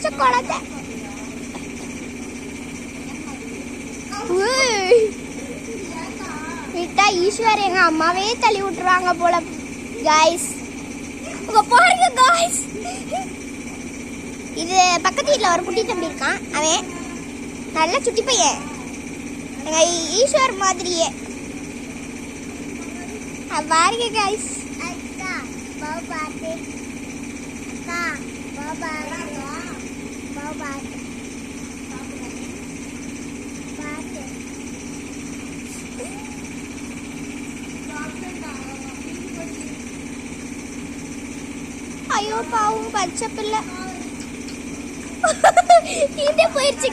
பச்சை குழந்தை. விட்டா ஈஸ்வர் எங்க அம்மாவே தள்ளி விட்டுருவாங்க போல காய்ஸ். பாருங்க காய்ஸ், இது பக்கத்து வீட்டில் ஒரு குட்டி தம்பி இருக்கான். அவன் நல்ல சுட்டி பையன், எங்க ஈஸ்வர் மாதிரியே. பாருங்க காய்ஸ். ஐயோ பாவம் பச்சை பிள்ளை. இது போயிடுச்சு.